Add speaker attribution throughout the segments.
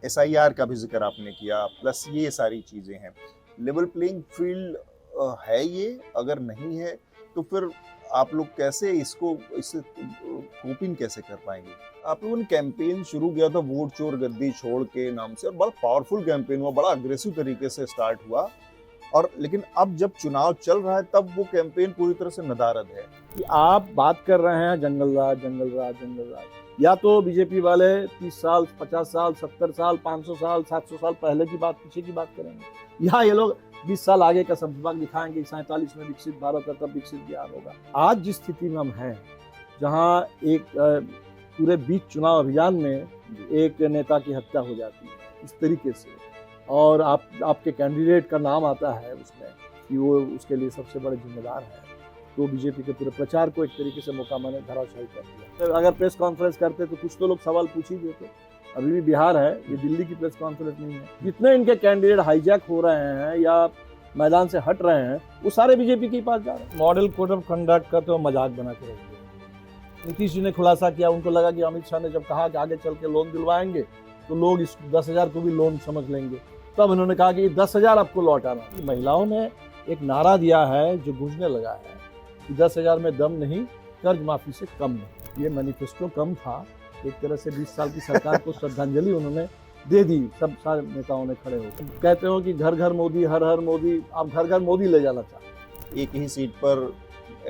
Speaker 1: SIR का भी जिक्र आपने किया, प्लस ये सारी चीज़ें हैं। लेवल प्लेइंग फील्ड है ये? अगर नहीं है, तो फिर आप लोग कैसे इससे कोपिंग कैसे कर पाएँगे? आप लोगों ने कैंपेन शुरू किया था वोट चोर गद्दी छोड़ के नाम से, और बड़ा पावरफुल कैंपेन हुआ, बड़ा अग्रेसिव तरीके से स्टार्ट हुआ, और लेकिन अब जब चुनाव चल रहा है तब वो कैंपेन पूरी तरह से नदारद है।
Speaker 2: कि आप बात कर रहे हैं जंगल राज जंगल राज जंगल राज, या तो बीजेपी वाले 30 साल 50 साल 70 साल 500 साल 700 साल पहले की बात पीछे की बात करेंगे, या ये लोग 20 साल आगे का संभाग दिखाएंगे, 47 में विकसित भारत है तब विकसित बिहार होगा। आज जिस स्थिति में हम हैं, जहाँ एक पूरे बीच चुनाव अभियान में एक नेता की हत्या हो जाती है इस तरीके से, और आपके कैंडिडेट का नाम आता है उसमें कि वो उसके लिए सबसे बड़े जिम्मेदार है, तो बीजेपी के पूरे प्रचार को एक तरीके से मौका मैंने धराशायी कर दिया। तो अगर प्रेस कॉन्फ्रेंस करते तो कुछ तो लोग सवाल पूछ ही देते। अभी भी बिहार है, ये दिल्ली की प्रेस कॉन्फ्रेंस नहीं है। जितने इनके कैंडिडेट हाईजैक हो रहे हैं या मैदान से हट रहे हैं, वो सारे बीजेपी के पास जा रहे हैं। मॉडल कोड ऑफ कंडक्ट का तो मजाक बना के रख दिया। नीतीश जी ने खुलासा किया, उनको लगा कि अमित शाह ने जब कहा कि आगे चल के लोन दिलवाएंगे तो लोग इस 10,000 को भी लोन समझ लेंगे, तब उन्होंने कहा कि 10,000 आपको लौटाना। महिलाओं ने एक नारा दिया है जो गूंजने लगा है कि 10,000 में दम नहीं, कर्ज माफी से कम नहीं। ये मैनिफेस्टो कम था, एक तरह से 20 साल की सरकार को श्रद्धांजलि उन्होंने दे दी। सब सारे नेताओं ने खड़े होकर कहते हो कि घर घर मोदी, हर हर मोदी, आप घर घर मोदी ले जाना चाहते।
Speaker 1: एक ही सीट पर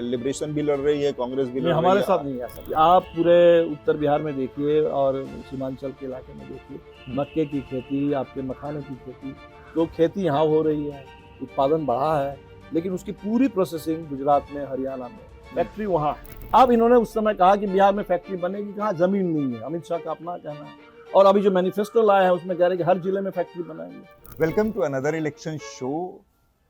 Speaker 1: लिबरेशन भी लड़ रही है, कांग्रेस भी लड़ रही है।
Speaker 2: हमारे साथ नहीं है। आप पूरे उत्तर बिहार में देखिए और सीमांचल के इलाके में देखिए, मक्के की खेती, आपके मखाने की खेती, तो खेती यहाँ हो रही है, उत्पादन बढ़ा है, लेकिन उसकी पूरी प्रोसेसिंग गुजरात में, हरियाणा में, फैक्ट्री वहाँ है। अब इन्होंने उस समय कहा कि बिहार में फैक्ट्री बनेगी, कहाँ जमीन नहीं है। अमित शाह का अपना कहना है, और अभी जो मैनिफेस्टो लाया है उसमें कह रहे हैं कि हर जिले में फैक्ट्री बनाएंगे।
Speaker 1: Welcome to another election show.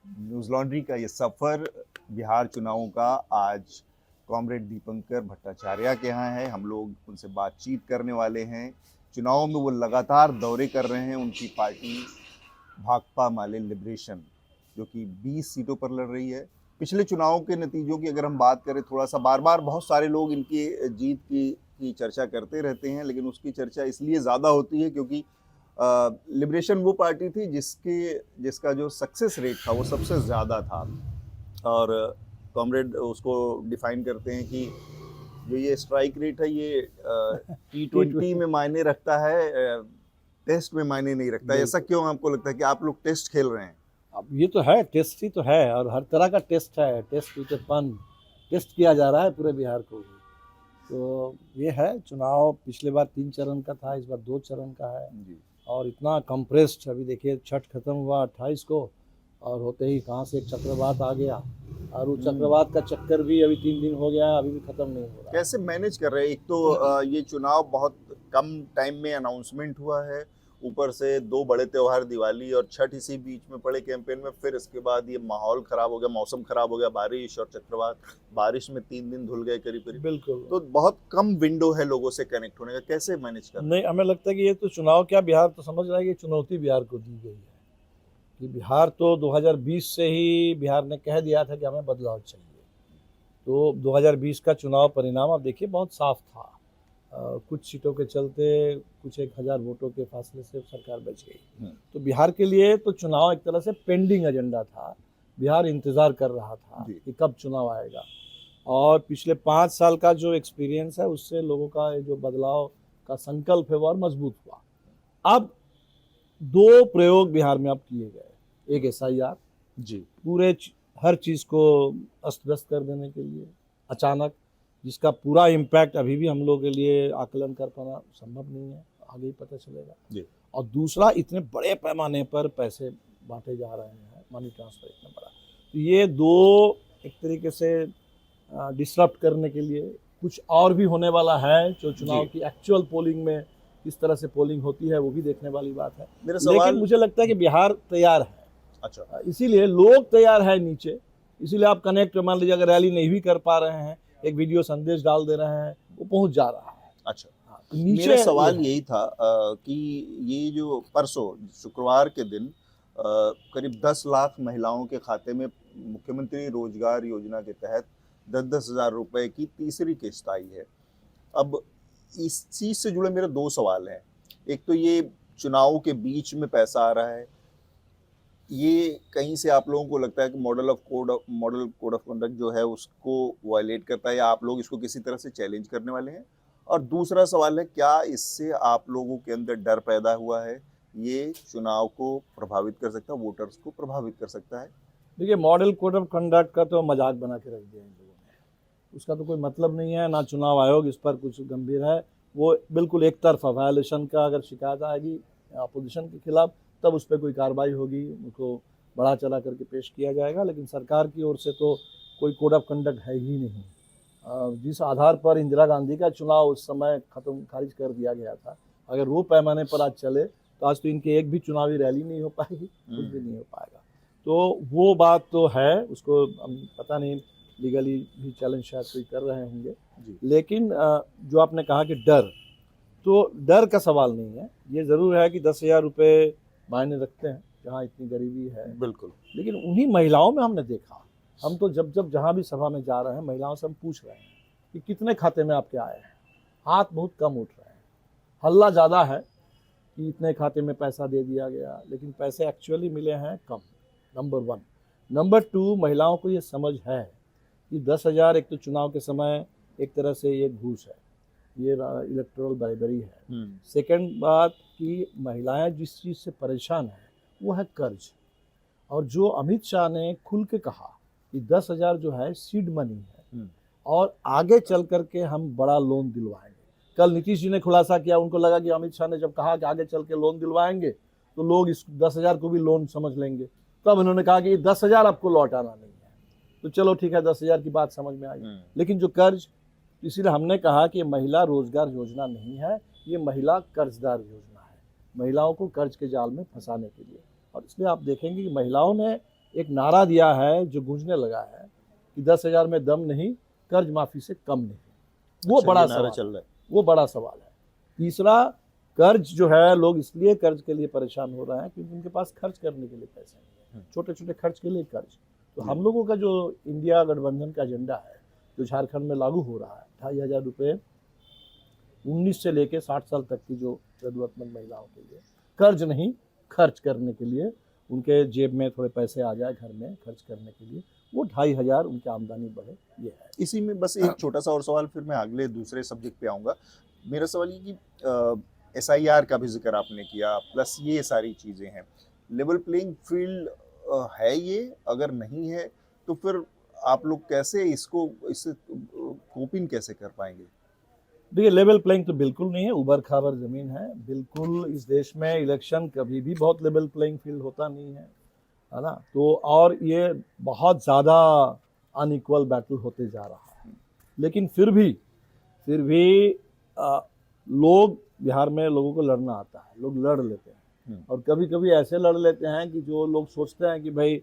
Speaker 1: Newslaundry का ये सफर बिहार चुनावों का आज कॉमरेड दीपंकर भट्टाचार्य के यहाँ है। हम लोग उनसे बातचीत करने वाले हैं। चुनावों में वो लगातार दौरे कर रहे हैं। उनकी पार्टी भाकपा माले लिबरेशन, जो कि 20 सीटों पर लड़ रही है। पिछले चुनावों के नतीजों की अगर हम बात करें, थोड़ा सा बार बार बहुत सारे लोग इनकी जीत की चर्चा करते रहते हैं, लेकिन उसकी चर्चा इसलिए ज़्यादा होती है क्योंकि लिबरेशन वो पार्टी थी जिसका जो सक्सेस रेट था वो सबसे ज़्यादा था। और कॉमरेड उसको डिफाइन करते हैं कि जो ये स्ट्राइक रेट है ये T20 में मायने रखता है, टेस्ट में मायने नहीं रखता। ऐसा क्यों आपको लगता है कि आप लोग टेस्ट खेल रहे हैं?
Speaker 2: अब ये तो है, टेस्ट ही तो है, और हर तरह का टेस्ट है। टेस्ट विद फन, टेस्ट किया जा रहा है पूरे बिहार को भी। तो ये है, चुनाव पिछले बार 3 चरण का था, इस बार 2 चरण का है
Speaker 1: जी।
Speaker 2: और इतना कंप्रेस्ड। अभी देखिए, छठ खत्म हुआ 28 को, और होते ही कहाँ से एक चक्रवात आ गया, और वो चक्रवात का चक्कर भी अभी 3 दिन हो गया है, अभी भी खत्म नहीं हो रहा।
Speaker 1: कैसे मैनेज कर रहे हैं? एक तो ये चुनाव बहुत कम टाइम में अनाउंसमेंट हुआ है, ऊपर से 2 बड़े त्योहार दिवाली और छठ इसी बीच में पड़े कैंपेन में, फिर इसके बाद ये माहौल खराब हो गया, मौसम खराब हो गया, बारिश और चक्रवात। बारिश में 3 दिन धुल गए करीब करीब।
Speaker 2: बिल्कुल,
Speaker 1: तो बहुत कम विंडो है लोगों से कनेक्ट होने का। कैसे मैनेज कर?
Speaker 2: नहीं, हमें लगता है कि ये तो चुनाव क्या, बिहार तो समझ रहा है कि चुनौती बिहार को दी गई है। कि बिहार तो 2020 से ही बिहार ने कह दिया था कि हमें बदलाव चाहिए। तो 2020 का चुनाव परिणाम आप देखिए बहुत साफ था। कुछ सीटों के चलते, कुछ 1,000 वोटों के फासले से सरकार बच गई। तो बिहार के लिए तो चुनाव एक तरह से पेंडिंग एजेंडा था। बिहार इंतज़ार कर रहा था कि कब चुनाव आएगा, और पिछले 5 साल का जो एक्सपीरियंस है उससे लोगों का जो बदलाव का संकल्प है वो और मजबूत हुआ। अब 2 प्रयोग बिहार में अब किए गए। एक SIR
Speaker 1: जी,
Speaker 2: पूरे हर चीज़ को अस्त व्यस्त कर देने के लिए अचानक, जिसका पूरा इम्पैक्ट अभी भी हम लोग के लिए आकलन कर पाना संभव नहीं है, आगे ही पता चलेगा
Speaker 1: जी।
Speaker 2: और दूसरा, इतने बड़े पैमाने पर पैसे बांटे जा रहे हैं, मनी ट्रांसफर इतना बड़ा। तो ये 2 एक तरीके से डिसरप्ट करने के लिए। कुछ और भी होने वाला है, जो चुनाव की एक्चुअल पोलिंग में किस तरह से पोलिंग होती है वो भी देखने वाली बात है। लेकिन मुझे लगता है कि बिहार तैयार है।
Speaker 1: अच्छा, इसीलिए
Speaker 2: इसीलिए लोग तैयार है नीचे, इसीलिए आप कनेक्ट, मान लीजिए अगर रैली नहीं भी कर पा रहे हैं, एक वीडियो संदेश डाल दे रहे हैं, वो पहुंच जा रहा है।
Speaker 1: अच्छा।
Speaker 2: तो नीचे
Speaker 1: मेरा सवाल यही था कि ये जो परसों शुक्रवार के दिन करीब 10 लाख महिलाओं के खाते में मुख्यमंत्री रोजगार योजना के तहत 10-10 हज़ार रुपए की तीसरी किस्त आई है। अब इस चीज़ से जुड़े मेरे 2 सवाल हैं। एक तो ये चुनाव के बीच में पैसा आ रहा है, ये कहीं से आप लोगों को लगता है कि मॉडल कोड ऑफ कंडक्ट जो है उसको वायलेट करता है, या आप लोग इसको किसी तरह से चैलेंज करने वाले हैं? और दूसरा सवाल है, क्या इससे आप लोगों के अंदर डर पैदा हुआ है, ये चुनाव को प्रभावित कर सकता है, वोटर्स को प्रभावित कर सकता है?
Speaker 2: देखिए, मॉडल कोड ऑफ कंडक्ट का तो मजाक बना के रख दिया इन लोगों ने, उसका तो कोई मतलब नहीं है, ना चुनाव आयोग इस पर कुछ गंभीर है। वो बिल्कुल एक तरफा वायलेशन का अगर शिकायत आएगी अपोजिशन के खिलाफ तब उस पर कोई कार्रवाई होगी, उनको बढ़ा चढ़ा करके पेश किया जाएगा, लेकिन सरकार की ओर से तो कोई कोड ऑफ कंडक्ट है ही नहीं। जिस आधार पर इंदिरा गांधी का चुनाव उस समय खारिज कर दिया गया था, अगर वो पैमाने पर आज चले तो आज तो इनके एक भी चुनावी रैली नहीं हो पाएगी, कुछ भी नहीं हो पाएगा। तो वो बात तो है, उसको हम पता नहीं लीगली भी चैलेंज शायद कोई कर रहे होंगे। लेकिन जो आपने कहा कि डर, तो डर का सवाल नहीं है। ये ज़रूर है कि 10,000 रुपये मायने रखते हैं जहाँ इतनी गरीबी है,
Speaker 1: बिल्कुल।
Speaker 2: लेकिन उन्हीं महिलाओं में हमने देखा, हम तो जब जहाँ भी सभा में जा रहे हैं महिलाओं से हम पूछ रहे हैं कि कितने खाते में आपके आए हैं, हाथ बहुत कम उठ रहे हैं। हल्ला ज़्यादा है कि इतने खाते में पैसा दे दिया गया, लेकिन पैसे एक्चुअली मिले हैं कम, नंबर 1। नंबर 2, महिलाओं को ये समझ है कि 10,000 एक तो चुनाव के समय एक तरह से ये घूस है, ये इलेक्टोरल ब्राइबरी है। सेकंड बात कि महिलाएं जिस चीज़ से परेशान हैं वो है कर्ज, और जो अमित शाह ने खुल के कहा कि 10,000 जो है सीड मनी है और आगे चल करके हम बड़ा लोन दिलवाएंगे। कल नीतीश जी ने खुलासा किया, उनको लगा कि अमित शाह ने जब कहा कि आगे चल के लोन दिलवाएंगे तो लोग इस 10,000 को भी लोन समझ लेंगे, तब उन्होंने कहा कि 10,000 आपको लौटाना नहीं है। तो चलो ठीक है, 10,000 की बात समझ में आई, लेकिन जो कर्ज, इसीलिए हमने कहा कि ये महिला रोजगार योजना नहीं है, ये महिला कर्जदार योजना है, महिलाओं को कर्ज के जाल में फंसाने के लिए। और इसलिए आप देखेंगे कि महिलाओं ने एक नारा दिया है जो गूंजने लगा है कि 10,000 में दम नहीं, कर्ज माफी से कम नहीं। वो बड़ा सवाल चल रहा है, वो बड़ा सवाल है। तीसरा, कर्ज जो है, लोग इसलिए कर्ज के लिए परेशान हो रहे हैं क्योंकि उनके पास खर्च करने के लिए पैसे नहीं है, छोटे छोटे खर्च के लिए कर्ज। तो हम लोगों का जो इंडिया गठबंधन का एजेंडा है जो झारखंड में लागू हो रहा है, 2,500 रुपये 19 से लेके 60 साल तक की जो जरूरतमंद महिलाओं के लिए, कर्ज नहीं खर्च करने के लिए, उनके जेब में थोड़े पैसे आ जाए घर में खर्च करने के लिए, वो 2,500 उनकी आमदनी बढ़े, ये है।
Speaker 1: इसी में बस एक छोटा सा और सवाल, फिर मैं अगले दूसरे सब्जेक्ट पे आऊँगा। मेरा सवाल ये कि SIR का भी जिक्र आपने किया, प्लस ये सारी चीज़ें हैं, लेवल प्लेइंग फील्ड है ये? अगर नहीं है तो फिर आप लोग कैसे इससे कोपिंग कैसे कर पाएंगे?
Speaker 2: देखिए, लेवल प्लेइंग तो बिल्कुल नहीं है, उबड़ खाबड़ ज़मीन है बिल्कुल। इस देश में इलेक्शन कभी भी बहुत लेवल प्लेइंग फील्ड होता नहीं है ना। तो और ये बहुत ज़्यादा अनइक्वल बैटल होते जा रहा है, लेकिन फिर भी लोग, बिहार में लोगों को लड़ना आता है, लोग लड़ लेते हैं, और कभी कभी ऐसे लड़ लेते हैं कि जो लोग सोचते हैं कि भाई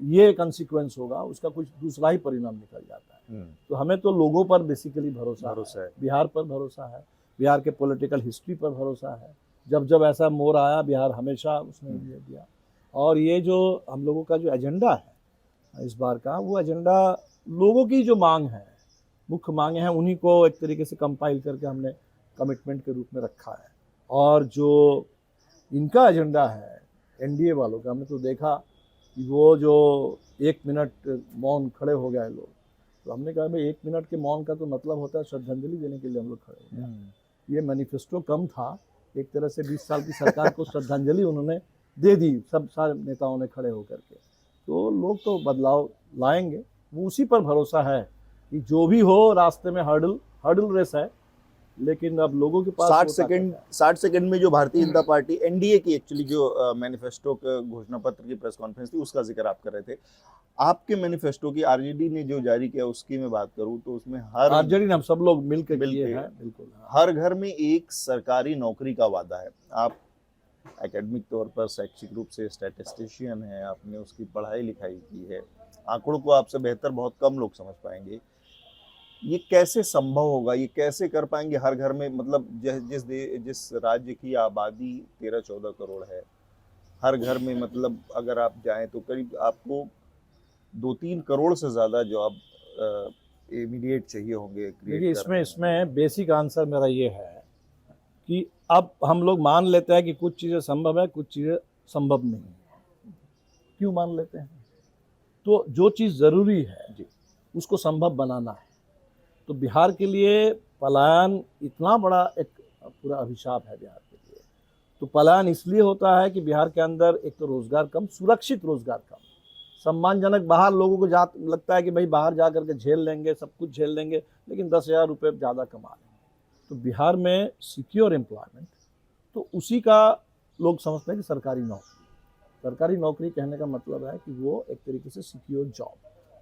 Speaker 2: ये कंसिक्वेंस होगा, उसका कुछ दूसरा ही परिणाम निकल जाता है। तो हमें तो लोगों पर बेसिकली भरोसा है, बिहार पर भरोसा है, बिहार के पॉलिटिकल हिस्ट्री पर भरोसा है। जब जब ऐसा मोड़ आया, बिहार हमेशा उसने दे दिया। और ये जो हम लोगों का जो एजेंडा है इस बार का, वो एजेंडा लोगों की जो मांग है, मुख्य मांगे हैं, उन्हीं को एक तरीके से कंपाइल करके हमने कमिटमेंट के रूप में रखा है। और जो इनका एजेंडा है NDA वालों का, हमने तो देखा कि वो जो 1 मिनट मौन खड़े हो गए लोग, तो हमने कहा भाई 1 मिनट के मौन का तो मतलब होता है श्रद्धांजलि देने के लिए हम लोग खड़े हो गए। ये मैनिफेस्टो कम था, एक तरह से 20 साल की सरकार को श्रद्धांजलि उन्होंने दे दी, सब सारे नेताओं ने खड़े होकर के। तो लोग तो बदलाव लाएंगे, वो उसी पर भरोसा है कि जो भी हो रास्ते में हर्डल रेस है, लेकिन अब लोगों के पास
Speaker 1: 60 सेकंड में जो भारतीय जनता पार्टी NDA की एक्चुअली जो मैनिफेस्टो का घोषणा पत्र की प्रेस कॉन्फ्रेंस थी, उसका जिक्र आप कर रहे थे। आपके मैनिफेस्टो की RJD ने जो जारी किया उसकी मैं बात करूं तो उसमें हर
Speaker 2: RJD हम सब लोग मिलकर किए हैं, बिल्कुल।
Speaker 1: हर घर में एक सरकारी नौकरी का वादा है। आप एकेडमिक तौर पर शैक्षिक रूप से स्टैटिस्टिशियन हैं, आपने उसकी पढ़ाई लिखाई की है, आंकड़ों को आपसे बेहतर बहुत कम लोग समझ पाएंगे। ये कैसे संभव होगा, ये कैसे कर पाएंगे हर घर में? मतलब जिस राज्य की आबादी 13-14 करोड़ है, हर घर में मतलब अगर आप जाएं तो करीब आपको 2-3 करोड़ से ज़्यादा जॉब इमीडिएट चाहिए होंगे।
Speaker 2: देखिए, इसमें बेसिक आंसर मेरा ये है कि अब हम लोग मान लेते हैं कि कुछ चीज़ें संभव है, कुछ चीज़ें संभव नहीं है। क्यों मान लेते हैं? तो जो चीज़ ज़रूरी है
Speaker 1: जी।
Speaker 2: उसको संभव बनाना है। तो बिहार के लिए पलायन इतना बड़ा एक पूरा अभिशाप है बिहार के लिए। तो पलायन इसलिए होता है कि बिहार के अंदर एक तो रोज़गार कम, सुरक्षित रोज़गार कम, सम्मानजनक बाहर लोगों को लगता है कि भाई बाहर जा करके झेल लेंगे, सब कुछ झेल लेंगे, लेकिन 10,000 रुपये ज़्यादा कमा लेंगे। तो बिहार में सिक्योर एम्प्लॉयमेंट, तो उसी का लोग समझते हैं कि सरकारी नौकरी। सरकारी नौकरी कहने का मतलब है कि वो एक तरीके से सिक्योर जॉब,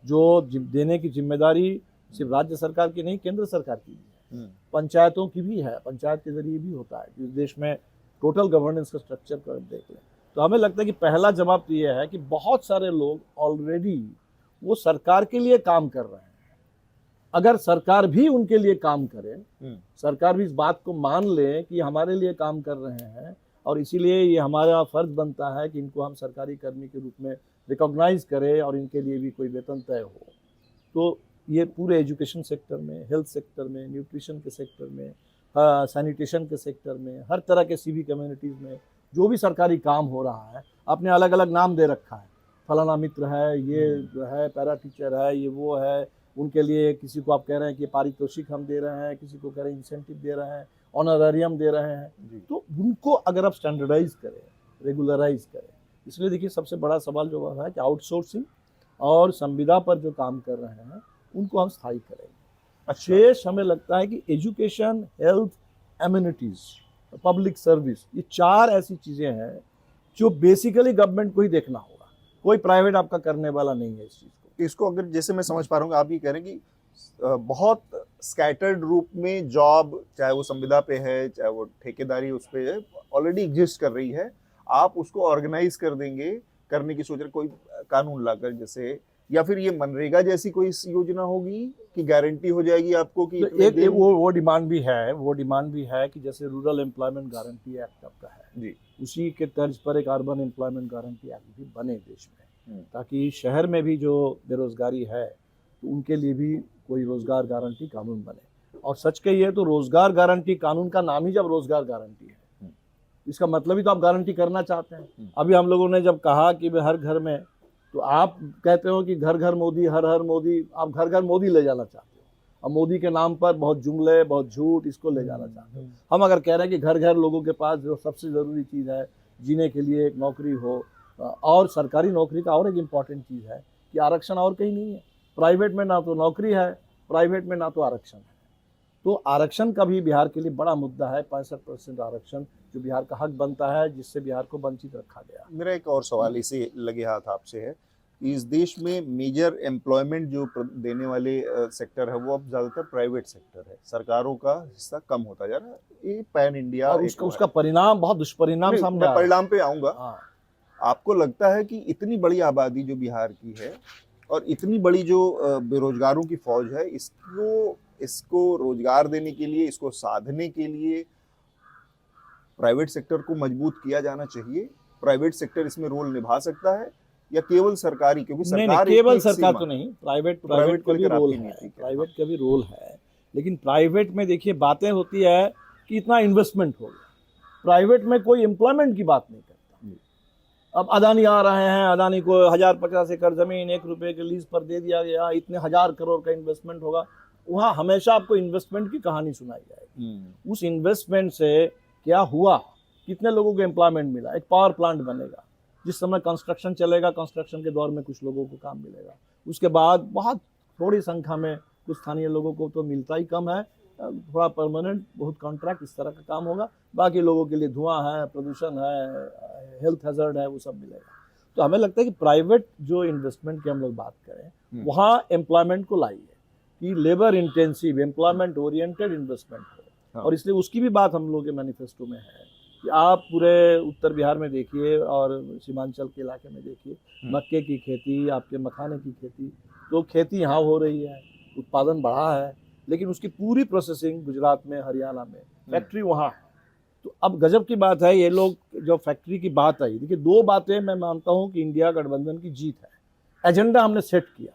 Speaker 2: जो देने की जिम्मेदारी सिर्फ राज्य सरकार की नहीं, केंद्र सरकार की भी है, पंचायतों की भी है, पंचायत के जरिए भी होता है। जिस देश में टोटल गवर्नेंस का स्ट्रक्चर कर देख लें, तो हमें लगता है कि पहला जवाब तो ये है कि बहुत सारे लोग ऑलरेडी वो सरकार के लिए काम कर रहे हैं। अगर सरकार भी उनके लिए काम करे, सरकार भी इस बात को मान ले कि हमारे लिए काम कर रहे हैं और इसीलिए ये हमारा फर्ज बनता है कि इनको हम सरकारी कर्मी के रूप में रिकॉग्नाइज करें और इनके लिए भी कोई वेतन तय हो। तो ये पूरे एजुकेशन सेक्टर में, हेल्थ सेक्टर में, न्यूट्रिशन के सेक्टर में, सैनिटेशन के सेक्टर में, हर तरह के सिविक कम्युनिटीज़ में जो भी सरकारी काम हो रहा है, आपने अलग अलग नाम दे रखा है, फलाना मित्र है, ये है, पैरा टीचर है, ये वो है, उनके लिए किसी को आप कह रहे हैं कि पारितोषिक हम दे रहे हैं, किसी को कह रहे हैं इंसेंटिव दे रहे हैं, ऑनरेरियम दे रहे हैं। तो उनको अगर आप स्टैंडर्डाइज करें, रेगुलराइज करें, इसलिए देखिए सबसे बड़ा सवाल जो है कि आउटसोर्सिंग और संविदा पर जो काम कर रहे हैं उनको हम स्थायी करेंगे। शेष हमें लगता है कि education, health, amenities, public service, ये 4 ऐसी चीज़ें हैं जो बेसिकली गवर्नमेंट को ही देखना होगा, कोई प्राइवेट आपका करने वाला नहीं है इस चीज़ को।
Speaker 1: इसको अगर जैसे मैं समझ पा रहा हूँ, आप ये कह रहे हैं कि बहुत स्कैटर्ड रूप में जॉब, चाहे वो संविदा पे है, चाहे वो ठेकेदारी उस पे है, ऑलरेडी एग्जिस्ट कर रही है, आप उसको ऑर्गेनाइज कर देंगे, करने की सोच रहे, कोई कानून लाकर जैसे, या फिर ये मनरेगा जैसी कोई योजना होगी कि गारंटी हो जाएगी आपको कि
Speaker 2: तो एक वो डिमांड भी है, वो डिमांड भी है कि जैसे रूरल एम्प्लॉयमेंट गारंटी एक्ट आपका है
Speaker 1: जी,
Speaker 2: उसी के तर्ज पर एक अर्बन एम्प्लॉयमेंट गारंटी एक्ट भी बने देश में, ताकि शहर में भी जो बेरोजगारी है तो उनके लिए भी कोई रोजगार गारंटी कानून बने। और सच कहिए तो रोजगार गारंटी कानून का नाम ही जब रोजगार गारंटी है, इसका मतलब ही तो आप गारंटी करना चाहते हैं। अभी हम लोगों ने जब कहा कि हर घर में, तो आप कहते हो कि घर घर मोदी, हर हर मोदी, आप घर घर मोदी ले जाना चाहते हो, अब मोदी के नाम पर बहुत जुमले, बहुत झूठ, इसको ले जाना चाहते हो। हम अगर कह रहे हैं कि घर घर लोगों के पास जो सबसे ज़रूरी चीज़ है जीने के लिए एक नौकरी हो, और सरकारी नौकरी का और एक इम्पॉर्टेंट चीज़ है कि आरक्षण और कहीं नहीं है। प्राइवेट में ना तो नौकरी है, प्राइवेट में ना तो आरक्षण है। तो आरक्षण का भी बिहार के लिए बड़ा मुद्दा है, 65% आरक्षण जो बिहार का हक बनता है, जिससे बिहार को वंचित रखा गया।
Speaker 1: मेरा एक और सवाल इसे लगे हाथ आपसे है, इस देश में मेजर एम्प्लॉयमेंट जो देने वाले सेक्टर है वो अब ज़्यादातर प्राइवेट सेक्टर है, सरकारों का हिस्सा कम होता जा रहा है, ये पैन इंडिया।
Speaker 2: और उसका परिणाम, बहुत दुष्परिणाम सामने,
Speaker 1: मैं परिणाम पे आऊँगा। आपको लगता है कि इतनी बड़ी आबादी जो बिहार की है और इतनी बड़ी जो बेरोजगारों की फौज है, इसको रोजगार देने के लिए, इसको साधने के लिए प्राइवेट सेक्टर को मजबूत किया जाना चाहिए? प्राइवेट सेक्टर इसमें रोल निभा सकता है या केवल सरकारी? क्योंकि सरकार
Speaker 2: नहीं, केवल सरकार तो नहीं, प्राइवेट का भी रोल है, प्राइवेट का भी रोल है। लेकिन प्राइवेट में देखिए बातें होती है कि इतना इन्वेस्टमेंट हो गया, प्राइवेट में कोई एम्प्लॉयमेंट की बात नहीं करता। अब अदानी आ रहे हैं, अदानी को 1050 एकड़ जमीन 1 रुपए के लीज पर दे दिया गया, इतने 1000 करोड़ का इन्वेस्टमेंट होगा। वहाँ हमेशा आपको इन्वेस्टमेंट की कहानी सुनाई जाएगी। उस इन्वेस्टमेंट से क्या हुआ, कितने लोगों को एम्प्लॉयमेंट मिला? एक पावर प्लांट बनेगा, जिस समय कंस्ट्रक्शन चलेगा, कंस्ट्रक्शन के दौर में कुछ लोगों को काम मिलेगा, उसके बाद बहुत थोड़ी संख्या में कुछ स्थानीय लोगों को तो मिलता ही कम है, थोड़ा परमानेंट बहुत कॉन्ट्रैक्ट इस तरह का काम होगा, बाकी लोगों के लिए धुआं है, प्रदूषण है, हेल्थ हैजर्ड है, वो सब मिलेगा। तो हमें लगता है कि प्राइवेट जो इन्वेस्टमेंट की हम लोग बात करें, वहाँ एम्प्लॉयमेंट को लाइए कि labour intensive, employment oriented investment हो। और इसलिए उसकी भी बात हम लोग के मैनिफेस्टो में है कि आप पूरे उत्तर बिहार में देखिए और सीमांचल के इलाके में देखिए, मक्के की खेती, आपके मखाने की खेती, तो खेती यहाँ हो रही है, उत्पादन बढ़ा है, लेकिन उसकी पूरी प्रोसेसिंग गुजरात में, हरियाणा में, फैक्ट्री वहाँ है। तो अब गजब की बात है, ये लोग जो फैक्ट्री की बात आई, देखिए 2 बातें मैं मानता हूँ कि इंडिया गठबंधन की जीत है। एजेंडा हमने सेट किया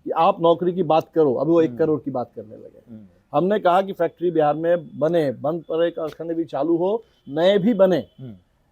Speaker 2: कि आप नौकरी की बात करो, अभी वो 1 करोड़ की बात करने लगे, हमने कहा कि फैक्ट्री बिहार में बने, बंद पड़े कारखाने भी चालू हो, नए भी बने।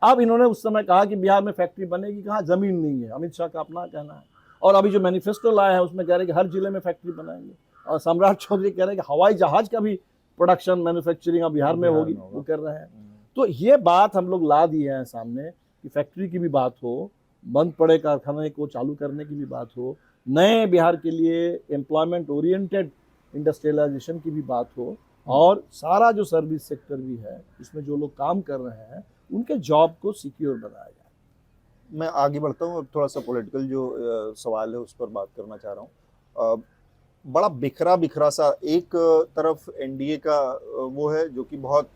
Speaker 2: अब इन्होंने उस समय कहा कि बिहार में फैक्ट्री बनेगी कहाँ, जमीन नहीं है। अमित शाह का अपना कहना है। और अभी जो मैनिफेस्टो लाया है उसमें कह रहे हैं कि हर जिले में फैक्ट्री बनाएंगे। और सम्राट चौधरी कह रहे हैं कि हवाई जहाज का भी प्रोडक्शन मैन्युफैक्चरिंग अब बिहार में होगी, वो कर रहे हैं। तो ये बात हम लोग ला दिए हैं सामने कि फैक्ट्री की भी बात हो, बंद पड़े कारखाने को चालू करने की भी बात हो, नए बिहार के लिए एम्प्लॉयमेंट ओरिएंटेड इंडस्ट्रियलाइजेशन की भी बात हो, और सारा जो सर्विस सेक्टर भी है उसमें जो लोग काम कर रहे हैं उनके जॉब को सिक्योर बनाया जाए।
Speaker 1: मैं आगे बढ़ता हूँ और थोड़ा सा पॉलिटिकल जो सवाल है उस पर बात करना चाह रहा हूँ। बड़ा बिखरा बिखरा सा एक तरफ एनडीए का वो है जो कि बहुत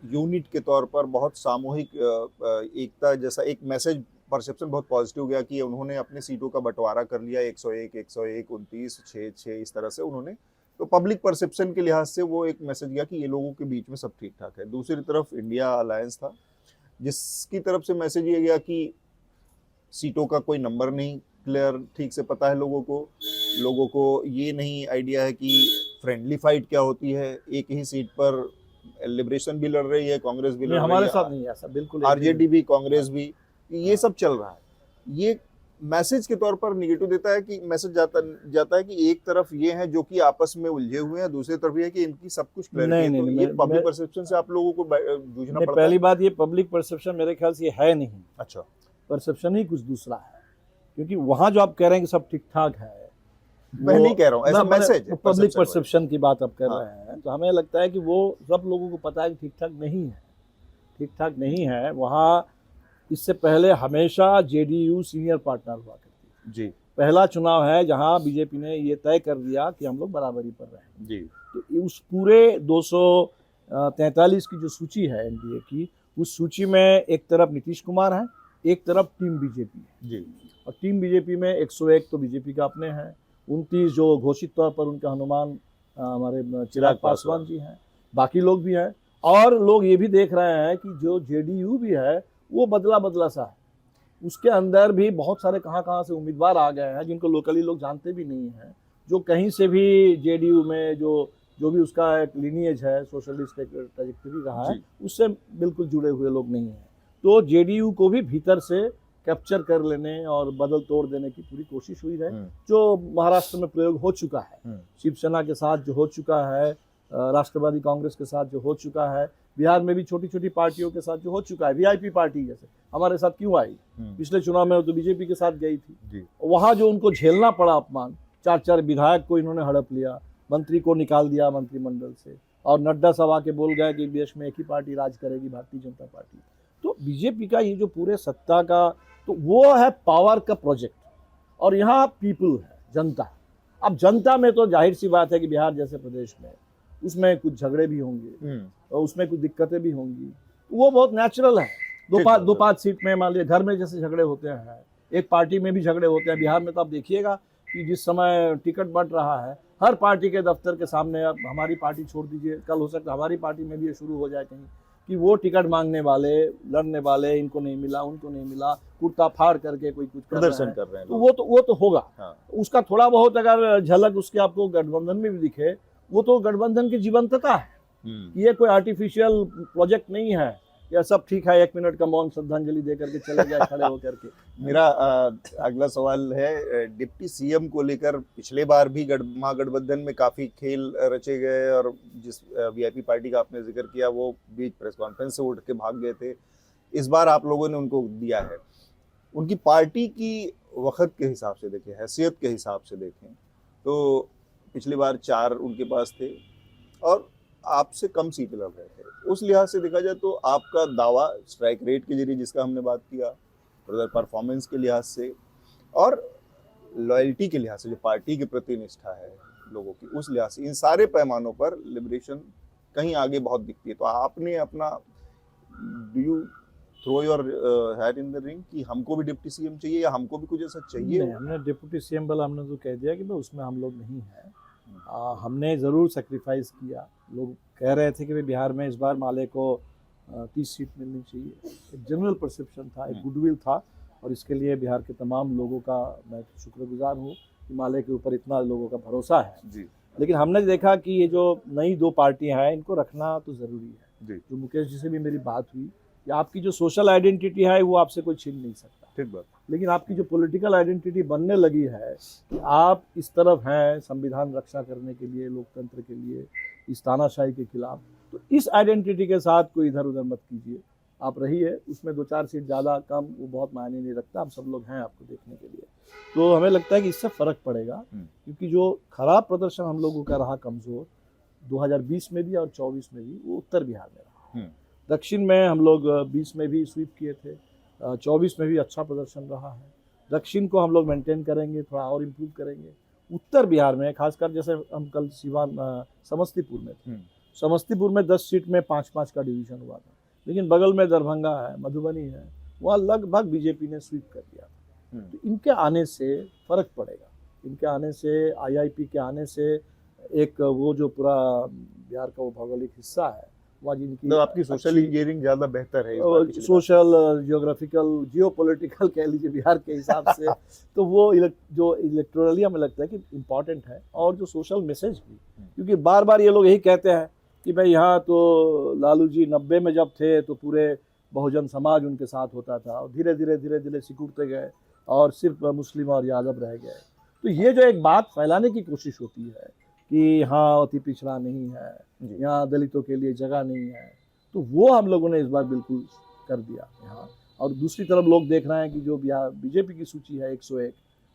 Speaker 1: यूनिट के तौर पर बहुत सामूहिक एकता जैसा एक मैसेज परसेप्शन बहुत पॉजिटिव गया कि उन्होंने अपने सीटों का बंटवारा कर लिया 101, 101, 29, 6, इस तरह से उन्होंने, तो पब्लिक परसेप्शन के लिहाज से वो एक मैसेज गया कि ये लोगों के बीच में सब ठीक ठाक है। दूसरी तरफ इंडिया अलायंस था जिसकी तरफ से मैसेज ये गया कि सीटों का कोई नंबर नहीं क्लियर ठीक से पता है लोगों को ये नहीं आइडिया है कि फ्रेंडली फाइट क्या होती है। एक ही सीट पर लिबरेशन भी लड़ रही है, कांग्रेस भी लड़ रही है,
Speaker 2: हमारे साथ नहीं ऐसा, बिल्कुल
Speaker 1: आरजेडी भी, कांग्रेस भी, ये सब चल रहा है। ये मैसेज के तौर पर निगेटिव देता है कि मैसेज जाता है कि एक तरफ ये है जो कि आपस में उलझे हुए हैं, दूसरी तरफ ये है कि इनकी सब कुछ क्लैरिटी है। तो ये पब्लिक परसेप्शन से आप लोगों को जूझना पड़ता है।
Speaker 2: पहली बात, ये पब्लिक परसेप्शन मेरे ख्याल से है नहीं।
Speaker 1: अच्छा,
Speaker 2: परसेप्शन ही कुछ दूसरा है, क्योंकि वहां जो आप कह रहे हैं कि सब ठीक ठाक है,
Speaker 1: मैं नहीं कह रहा हूँ, ऐसा मैसेज है,
Speaker 2: पब्लिक परसेप्शन की बात आप कर रहे हैं, तो हमें लगता है कि वो सब लोगों को पता है कि ठीक ठाक नहीं है, ठीक ठाक नहीं है। वहाँ इससे पहले हमेशा जेडीयू सीनियर पार्टनर हुआ करती थी जी। पहला चुनाव है जहाँ बीजेपी ने ये तय कर दिया कि हम लोग बराबरी पर रहेंगे जी। तो उस पूरे 243 की जो सूची है एनडीए की, उस सूची में एक तरफ नीतीश कुमार है, एक तरफ टीम बीजेपी है जी। और टीम बीजेपी में 101 तो बीजेपी का अपने हैं, 29 जो घोषित तौर पर उनका हनुमान हमारे चिराग पासवान जी हैं, बाकी लोग भी हैं। और लोग ये भी देख रहे हैं कि जो जेडीयू भी है वो बदला सा है, उसके अंदर भी बहुत सारे कहाँ से उम्मीदवार आ गए हैं जिनको लोकली लोग जानते भी नहीं हैं, जो कहीं से भी जेडीयू में जो भी उसका एक लिनिएज है, सोशलिस्ट ट्रैजेक्टरी रहा है, उससे बिल्कुल जुड़े हुए लोग नहीं हैं। तो जेडीयू को भी भीतर से कैप्चर कर लेने और बदल तोड़ देने की पूरी कोशिश हुई है, जो महाराष्ट्र में प्रयोग हो चुका है, शिवसेना के साथ जो हो चुका है, राष्ट्रवादी कांग्रेस के साथ जो हो चुका है, बिहार में भी छोटी छोटी पार्टियों के साथ जो हो चुका है। वीआईपी पार्टी जैसे हमारे साथ क्यों आई, पिछले चुनाव में तो बीजेपी के साथ गई थी, वहां जो उनको झेलना पड़ा अपमान, 4 विधायक को इन्होंने हड़प लिया, मंत्री को निकाल दिया मंत्रिमंडल से, और नड्डा सब आके बोल गए कि देश में एक ही पार्टी राज करेगी, भारतीय जनता पार्टी। तो बीजेपी का ये जो पूरे सत्ता का, तो वो है पावर का प्रोजेक्ट, और यहाँ पीपल है, जनता। अब जनता में तो जाहिर सी बात है कि बिहार जैसे प्रदेश में उसमें कुछ झगड़े भी होंगे और उसमें कुछ दिक्कतें भी होंगी, वो बहुत नेचुरल है। दो पांच सीट में मान लिया घर में जैसे झगड़े होते हैं, एक पार्टी में भी झगड़े होते हैं। बिहार में तो आप देखिएगा कि जिस समय टिकट बंट रहा है, हर पार्टी के दफ्तर के सामने, अब हमारी पार्टी छोड़ दीजिए, कल हो सकता है हमारी पार्टी में भी ये शुरू हो जाए कहीं कि वो टिकट मांगने वाले, लड़ने वाले, इनको नहीं मिला, उनको नहीं मिला, कुर्ता फाड़ करके कोई कुछ
Speaker 1: प्रदर्शन कर रहे हैं।
Speaker 2: तो वो तो होगा। हाँ। उसका थोड़ा बहुत अगर झलक उसके आपको गठबंधन में भी दिखे, वो तो गठबंधन की जीवंतता है। ये कोई आर्टिफिशियल प्रोजेक्ट नहीं है, या सब ठीक है 1 मिनट का मौन श्रद्धांजलि दे करके चले गए खड़े होकर के।
Speaker 1: मेरा अगला सवाल है डिप्टी सीएम को लेकर। पिछले बार भी महागठबंधन में काफी खेल रचे गए, और जिस वीआईपी पार्टी का आपने जिक्र किया वो बीच प्रेस कॉन्फ्रेंस से उठ के भाग गए थे। इस बार आप लोगों ने उनको दिया है। उनकी पार्टी की वक्त के हिसाब से देखें, हैसियत के हिसाब से देखें, तो पिछली बार 4 उनके पास थे और आपसे कम सीटें लड़ रहे थे। उस लिहाज से देखा जाए तो आपका दावा स्ट्राइक रेट के जरिए, जिसका हमने बात किया, परफॉर्मेंस के लिहाज से और लॉयल्टी के लिहाज से, जो पार्टी के प्रति निष्ठा है लोगों की, उस लिहाज से, इन सारे पैमानों पर लिबरेशन कहीं आगे बहुत दिखती है। तो आपने अपना, do you throw your hat in the ring कि हमको भी डिप्टी सीएम चाहिए या हमको भी कुछ ऐसा चाहिए?
Speaker 2: नहीं, हमने डिप्टी सीएम वाला हमने तो कह दिया कि भाई उसमें हम लोग नहीं हैं। हमने ज़रूर सेक्रीफाइस किया। लोग कह रहे थे कि भाई बिहार में इस बार माले को 30 सीट मिलनी चाहिए। एक जनरल परसेप्शन था, एक गुडविल था, और इसके लिए बिहार के तमाम लोगों का मैं शुक्रगुजार हूँ कि माले के ऊपर इतना लोगों का भरोसा है जी। लेकिन हमने देखा कि ये जो नई दो पार्टियां हैं इनको रखना तो ज़रूरी है।
Speaker 1: जी
Speaker 2: जो मुकेश जी से भी मेरी बात हुई कि आपकी जो सोशल आइडेंटिटी है वो आपसे कोई छीन नहीं सकता,
Speaker 1: ठीक बात।
Speaker 2: लेकिन आपकी जो पॉलिटिकल आइडेंटिटी बनने लगी है कि आप इस तरफ हैं संविधान रक्षा करने के लिए, लोकतंत्र के लिए, इस तानाशाही के खिलाफ, तो इस आइडेंटिटी के साथ कोई इधर उधर मत कीजिए। आप रहिए, उसमें 2-4 सीट ज़्यादा कम वो बहुत मायने नहीं रखता, हम सब लोग हैं आपको देखने के लिए। तो हमें लगता है कि इससे फ़र्क पड़ेगा, क्योंकि जो खराब प्रदर्शन हम लोगों का रहा कमज़ोर 2020 में भी और 24 में भी, वो उत्तर बिहार में रहा। दक्षिण में हम लोग 20 में भी स्वीप किए थे, 24 में भी अच्छा प्रदर्शन रहा है। दक्षिण को हम लोग मेंटेन करेंगे, थोड़ा और इम्प्रूव करेंगे। उत्तर बिहार में खासकर जैसे हम कल सिवान समस्तीपुर में थे, समस्तीपुर में 10 सीट में 5-5 का डिवीजन हुआ था, लेकिन बगल में दरभंगा है, मधुबनी है, वहाँ लगभग बीजेपी ने स्वीप कर दिया था। तो इनके आने से फ़र्क पड़ेगा, इनके आने से, आईआईपी के आने से एक वो जो पूरा बिहार का वो भौगोलिक हिस्सा है वहाँ जिनकी
Speaker 1: तो आपकी सोशल इंजीनियरिंग ज़्यादा बेहतर है इस बार पिछली बार।
Speaker 2: सोशल, जियोग्राफिकल, जियोपॉलिटिकल कह लीजिए बिहार के हिसाब से तो वो जो इलेक्टोरली हमें लगता है कि इम्पॉर्टेंट है, और जो सोशल मैसेज भी, क्योंकि बार बार ये लोग यही कहते हैं कि भाई यहाँ तो लालू जी 90 में जब थे तो पूरे बहुजन समाज उनके साथ होता था, और धीरे धीरे सिकुड़ते गए और सिर्फ मुस्लिम और यादव रह गए। तो ये जो एक बात फैलाने की कोशिश होती है कि हाँ अति पिछड़ा नहीं है, यहाँ दलितों के लिए जगह नहीं है, तो वो हम लोगों ने इस बार बिल्कुल कर दिया यहाँ। और दूसरी तरफ लोग देख रहे हैं कि जो बिहार बीजेपी की सूची है 101,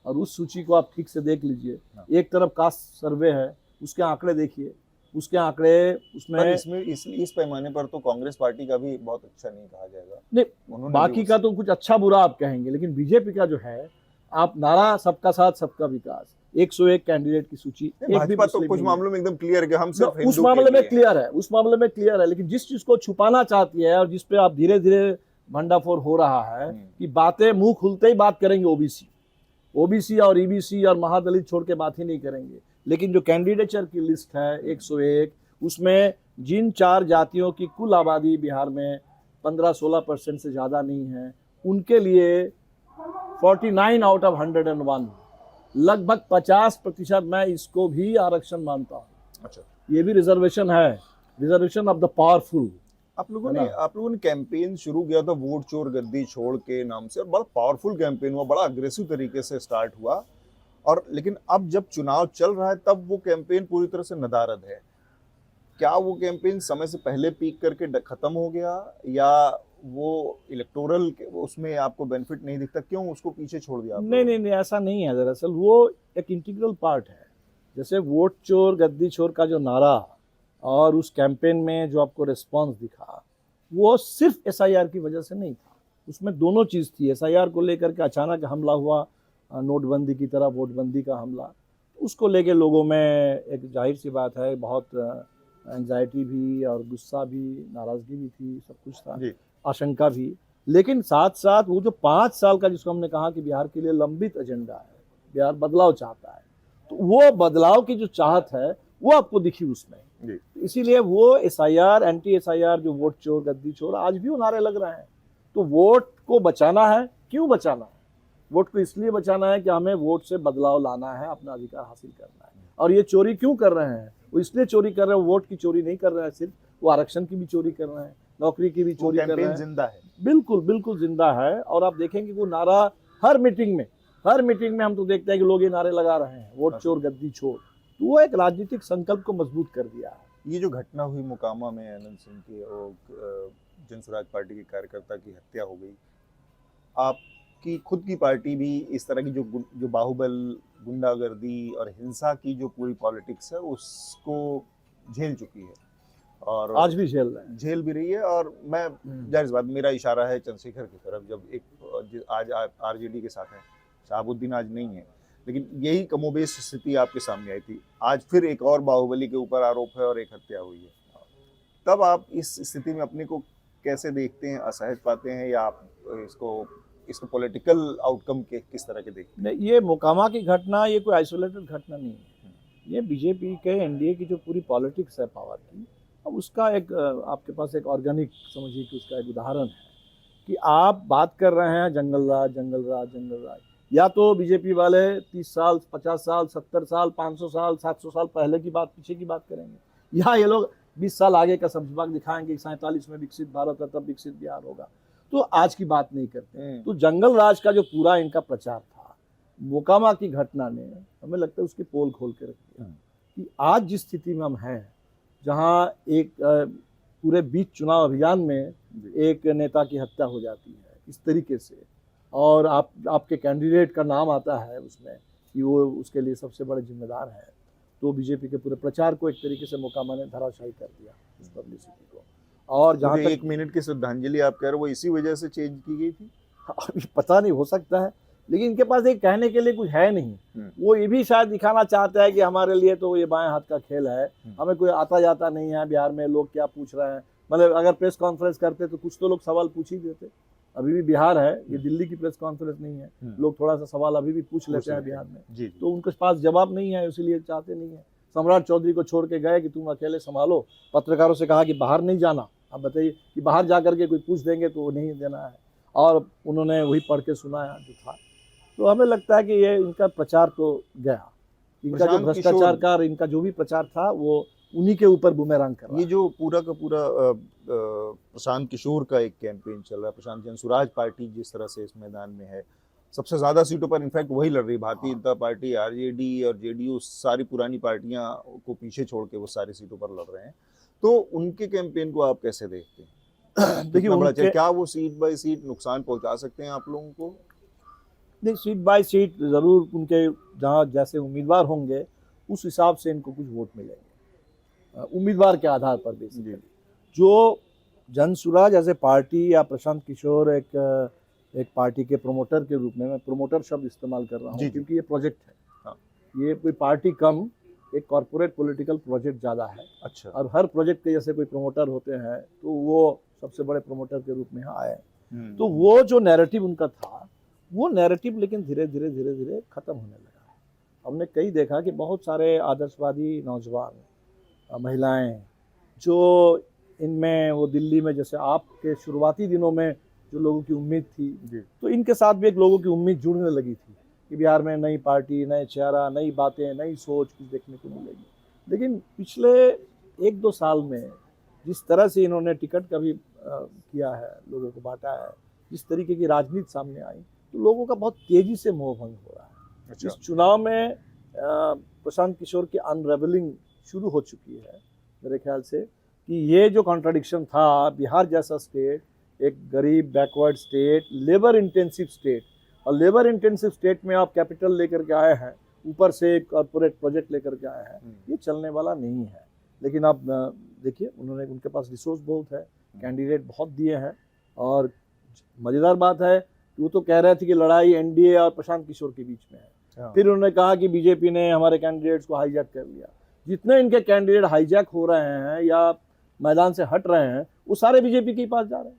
Speaker 2: और उस सूची को आप ठीक से देख लीजिए। एक तरफ कास्ट सर्वे है, उसके आंकड़े देखिए, उसके आंकड़े उसमें
Speaker 1: इसमें इस पैमाने पर तो कांग्रेस पार्टी का भी बहुत अच्छा नहीं कहा जाएगा।
Speaker 2: नहीं, बाकी का तो कुछ अच्छा बुरा आप कहेंगे, लेकिन बीजेपी का जो है, आप नारा सबका साथ सबका विकास, 101 कैंडिडेट की सूची, एक भी
Speaker 1: भाजपा तो कुछ मामलों में एकदम क्लियर है कि हम सिर्फ
Speaker 2: उस मामले में क्लियर है, उस मामले में क्लियर है, लेकिन जिस चीज को छुपाना चाहती है और जिस पे आप धीरे धीरे भंडाफोड़ हो रहा है कि बातें मुंह खुलते ही बात करेंगे ओबीसी और ईबीसी और महादलित छोड़ के बात ही नहीं करेंगे। लेकिन जो कैंडिडेचर की लिस्ट है 101, उसमें जिन 4 जातियों की कुल आबादी बिहार में 15-16% से ज़्यादा नहीं है, उनके लिए 49 आउट ऑफ 101, लगभग 50% मैं इसको भी आरक्षण मानता हूँ।
Speaker 1: अच्छा,
Speaker 2: ये भी रिजर्वेशन है, रिजर्वेशन ऑफ द पावरफुल।
Speaker 1: आप लोगों ने कैंपेन शुरू किया था वोट चोर गद्दी छोड़ के नाम से, और बड़ा पावरफुल कैंपेन हुआ, बड़ा अग्रेसिव तरीके से स्टार्ट हुआ, और लेकिन अब जब चुनाव चल रहा है तब वो कैंपेन पूरी तरह से नदारद है। क्या वो कैंपेन समय से पहले पीक करके खत्म हो गया, या वो इलेक्टोरल उसमें आपको बेनिफिट नहीं दिखता, क्यों उसको पीछे छोड़ दिया?
Speaker 2: नहीं, ऐसा नहीं है। दरअसल वो एक इंटीग्रल पार्ट है। जैसे वोट चोर गद्दी चोर का जो नारा और उस कैंपेन में जो आपको रिस्पांस दिखा, वो सिर्फ एसआईआर की वजह से नहीं था, उसमें दोनों चीज़ थी। एसआईआर को लेकर के अचानक हमला हुआ, नोटबंदी की तरह वोटबंदी का हमला, उसको लेके लोगों में एक जाहिर सी बात है बहुत एंजाइटी भी और गुस्सा भी, नाराज़गी भी थी, सब कुछ था, आशंका भी। लेकिन साथ साथ वो जो 5 साल का जिसको हमने कहा कि बिहार के लिए लंबित एजेंडा है, बिहार बदलाव चाहता है, तो वो बदलाव की जो चाहत है वो आपको दिखी उसमें। इसीलिए वो एसआईआर, एंटी एसआईआर, जो वोट चोर गद्दी चोर, आज भी वो नारे लग रहे हैं। तो वोट को बचाना है, क्यों बचाना है? वोट को इसलिए बचाना है कि हमें वोट से बदलाव लाना है, अपना अधिकार हासिल करना है। और ये चोरी क्यों कर रहे हैं? वो इसलिए चोरी कर रहे हैं, वोट की चोरी नहीं कर रहे हैं सिर्फ, वो आरक्षण की भी चोरी कर रहे हैं, नौकरी की भी चोरी कर रहे हैं।
Speaker 1: जिंदा है,
Speaker 2: बिल्कुल जिंदा है। और आप देखेंगे वो नारा हर मीटिंग में हम तो देखते हैं कि लोग ये नारे लगा रहे हैं, वोट चोर गद्दी छोड़। तो वो एक राजनीतिक संकल्प को मजबूत कर दिया है।
Speaker 1: ये जो घटना हुई मोकामा में, आनंद सिंह की और जन स्वराज पार्टी के कार्यकर्ता की हत्या हो गई, आपकी खुद की पार्टी भी इस तरह की जो बाहुबल, गुंडागर्दी और हिंसा की जो पूरी पॉलिटिक्स है उसको झेल चुकी है, और
Speaker 2: आज भी झेल भी
Speaker 1: रही है। और मैं जाहिर बात, मेरा इशारा है चंद्रशेखर की तरफ, जब एक आज आरजेडी के साथ है, शहाबुद्दीन आज नहीं है, लेकिन यही कमोबेश स्थिति आपके सामने आई थी। आज फिर एक और बाहुबली के ऊपर आरोप है और एक हत्या हुई है। तब आप इस स्थिति में अपने को कैसे देखते हैं? असहज पाते हैं, या आप इसको पॉलिटिकल आउटकम के किस तरह के देखते हैं?
Speaker 2: ये मोकामा की घटना ये कोई आइसोलेटेड घटना नहीं है। ये बीजेपी के एनडीए की जो पूरी पॉलिटिक्स है पावर की, अब उसका एक आपके पास एक ऑर्गेनिक समझिए कि उसका एक उदाहरण है कि आप बात कर रहे हैं जंगल राज, या तो बीजेपी वाले 30 साल 50 साल 70 साल 500 साल 700 साल पहले की बात पीछे की बात करेंगे, या ये लोग 20 साल आगे का सब्जबाग दिखाएंगे कि 47 में विकसित भारत है तब विकसित बिहार होगा, तो आज की बात नहीं करते। तो जंगल राज का जो पूरा इनका प्रचार था, मोकामा की घटना ने हमें लगता है उसकी पोल खोल के रख दिया कि आज जिस स्थिति में हम हैं, जहाँ एक पूरे बीच चुनाव अभियान में एक नेता की हत्या हो जाती है इस तरीके से, और आपके कैंडिडेट का नाम आता है उसमें कि वो उसके लिए सबसे बड़े जिम्मेदार है, तो बीजेपी के पूरे प्रचार को एक तरीके से मोकामा ने धराशायी कर दिया उस पब्लिसिटी को। और जहाँ तक
Speaker 1: 1 मिनट की श्रद्धांजलि आप कह रहे हो, वो इसी वजह से चेंज की गई थी।
Speaker 2: अभी पता नहीं, हो सकता है, लेकिन इनके पास एक कहने के लिए कुछ है नहीं। वो ये भी शायद दिखाना चाहता है कि हमारे लिए तो ये बाएं हाथ का खेल है, हमें कोई आता जाता नहीं है बिहार में, लोग क्या पूछ रहे हैं, मतलब अगर प्रेस कॉन्फ्रेंस करते तो कुछ तो लोग सवाल पूछ ही देते। अभी भी बिहार है, ये दिल्ली की प्रेस कॉन्फ्रेंस नहीं है, लोग थोड़ा सा सवाल अभी भी पूछ लेते हैं बिहार में, तो उनके पास जवाब नहीं है, इसलिए चाहते नहीं है। सम्राट चौधरी को छोड़ के गए कि तुम अकेले संभालो, पत्रकारों से कहा कि बाहर नहीं जाना, अब बताइए कि बाहर जा करके कोई पूछ देंगे तो वो नहीं देना है, और उन्होंने वही पढ़ के सुनाया जो था। तो हमें लगता है कि ये इनका प्रचार तो गया, इनका जो भ्रष्टाचार का इनका जो भी प्रचार था वो उन्हीं के ऊपर बुमेरांग कर रहा है।
Speaker 1: ये जो पूरा का पूरा प्रशांत किशोर का एक कैंपेन चल रहा है, प्रशांत चंद्र स्वराज पार्टी जिस तरह से इस मैदान में है, सबसे ज्यादा सीटों पर इनफैक्ट वही लड़ रही, भारतीय जनता पार्टी, आरजेडी और जेडीयू, सारी पुरानी पार्टियां को पीछे छोड़ के वो सारी सीटों पर लड़ रहे हैं, तो उनके कैंपेन को आप कैसे देखते हैं? देखिए, क्या वो सीट बाय सीट नुकसान पहुंचा सकते हैं आप लोगों को?
Speaker 2: नहीं, सीट बाय सीट जरूर उनके जहाँ जैसे उम्मीदवार होंगे उस हिसाब से इनको कुछ वोट मिलेंगे, उम्मीदवार के आधार पर बेसिकली। जो जनसुराज एज ए पार्टी या प्रशांत किशोर एक पार्टी के प्रोमोटर के रूप में, मैं प्रोमोटर शब्द इस्तेमाल कर रहा हूँ क्योंकि ये प्रोजेक्ट है। हाँ। ये कोई पार्टी कम एक कॉर्पोरेट पॉलिटिकल प्रोजेक्ट ज़्यादा है। अच्छा। और हर प्रोजेक्ट के जैसे कोई प्रोमोटर होते हैं तो वो सबसे बड़े प्रोमोटर के रूप में यहाँ आए। तो वो जो नैरेटिव उनका था, वो नैरेटिव लेकिन धीरे धीरे धीरे धीरे खत्म होने लगा है। हमने कई देखा कि बहुत सारे आदर्शवादी नौजवान महिलाएं जो इनमें वो दिल्ली में जैसे आपके शुरुआती दिनों में जो लोगों की उम्मीद थी, तो इनके साथ भी एक लोगों की उम्मीद जुड़ने लगी थी कि बिहार में नई पार्टी, नए चेहरा, नई बातें, नई सोच कुछ देखने को मिलेगी। लेकिन पिछले 1-2 साल में जिस तरह से इन्होंने टिकट का भी किया है, लोगों को बांटा है, जिस तरीके की राजनीति सामने आई, तो लोगों का बहुत तेजी से मोह भंग हो रहा है। अच्छा। इस चुनाव में प्रशांत किशोर की अनरेवलिंग शुरू हो चुकी है मेरे ख्याल से, कि ये जो कॉन्ट्राडिक्शन था, बिहार जैसा स्टेट, एक गरीब backward state, labour intensive state, और लेबर इंटेंसिव स्टेट में आप कैपिटल लेकर के आए हैं, ऊपर से कॉर्पोरेट प्रोजेक्ट लेकर के आए हैं, ये चलने वाला नहीं है। लेकिन आप देखिए, उनके पास रिसोर्स बहुत है, कैंडिडेट बहुत दिए हैं, और मज़ेदार बात है कि वो तो कह रहे थे कि लड़ाई एनडीए और प्रशांत किशोर के बीच में है। फिर उन्होंने कहा कि बीजेपी ने हमारे कैंडिडेट्स को हाईजैक कर लिया। जितने इनके कैंडिडेट हाईजैक हो रहे हैं या मैदान से हट रहे हैं, वो सारे बीजेपी के पास जा रहे हैं।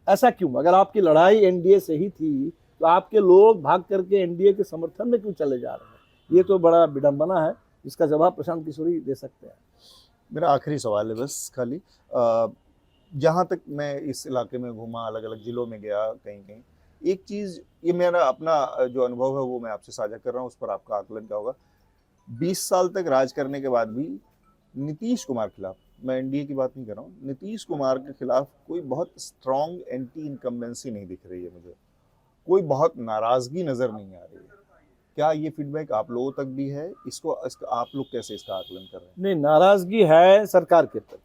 Speaker 2: ऐसा क्यों? अगर आपकी लड़ाई एनडीए से ही थी तो आपके लोग भाग करके एनडीए के समर्थन में क्यों चले जा रहे हैं? ये तो बड़ा विडंबना है, इसका जवाब प्रशांत किशोर ही दे सकते हैं।
Speaker 1: मेरा आखिरी सवाल है बस, खाली जहाँ तक मैं इस इलाके में घूमा, अलग अलग जिलों में गया, कहीं कहीं एक चीज़, ये मेरा अपना जो अनुभव है वो मैं आपसे साझा कर रहा हूँ, उस पर आपका आकलन क्या होगा। 20 साल तक राज करने के बाद भी नीतीश कुमार खिलाफ, मैं एनडीए की बात नहीं कर रहा हूँ, नीतीश कुमार के खिलाफ कोई बहुत स्ट्रॉन्ग एंटी इनकम्बेंसी नहीं दिख रही है मुझे, कोई बहुत नाराजगी नजर नहीं आ रही है। क्या ये फीडबैक आप लोगों तक भी है? इसको आप लोग कैसे इसका आकलन कर रहे हैं?
Speaker 2: नहीं, नाराजगी है सरकार के प्रति।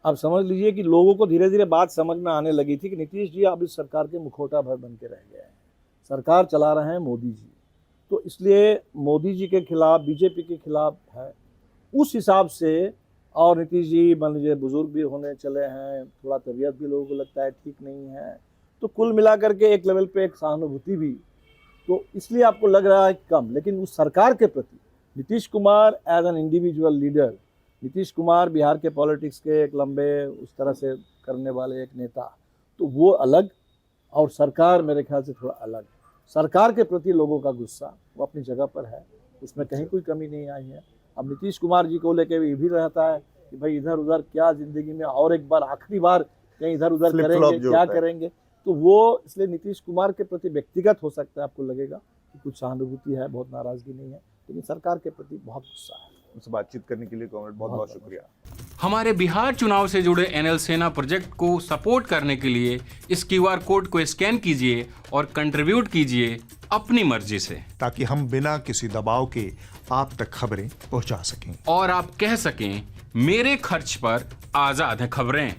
Speaker 2: आप समझ लीजिए कि लोगों को धीरे धीरे बात समझ में आने लगी थी कि नीतीश जी अब इस सरकार के मुखौटा भर बन के रह गए हैं, सरकार चला रहे हैं मोदी जी, तो इसलिए मोदी जी के खिलाफ, बीजेपी के खिलाफ है उस हिसाब से। और नीतीश जी मान लीजिए बुजुर्ग भी होने चले हैं, थोड़ा तबीयत भी लोगों को लगता है ठीक नहीं है, तो कुल मिलाकर के एक लेवल पे एक सहानुभूति भी, तो इसलिए आपको लग रहा है कम। लेकिन उस सरकार के प्रति Nitish Kumar as an individual leader, Nitish Kumar Bihar के पॉलिटिक्स के एक लंबे उस तरह से करने वाले एक नेता, तो वो अलग, और सरकार मेरे ख्याल से थोड़ा अलग। सरकार के प्रति लोगों का गुस्सा वो अपनी जगह पर है, उसमें कहीं कोई कमी नहीं आई है। अब नीतीश कुमार जी को लेकर ये भी रहता है कि भाई इधर उधर क्या ज़िंदगी में और एक बार आखिरी बार कहीं इधर उधर करेंगे, क्या करेंगे, तो वो इसलिए नीतीश कुमार के प्रति व्यक्तिगत हो सकता है आपको लगेगा कि कुछ सहानुभूति है, बहुत नाराजगी नहीं है, लेकिन सरकार के प्रति बहुत गुस्सा है।
Speaker 1: उनसे बातचीत करने के लिए कॉमरेड बहुत बहुत शुक्रिया।
Speaker 3: हमारे बिहार चुनाव से जुड़े एनएल सेना प्रोजेक्ट को सपोर्ट करने के लिए इस क्यूआर कोड को स्कैन कीजिए और कंट्रीब्यूट कीजिए अपनी मर्जी से,
Speaker 4: ताकि हम बिना किसी दबाव के आप तक खबरें पहुंचा सकें
Speaker 3: और आप कह सकें मेरे खर्च पर आजाद हैं खबरें।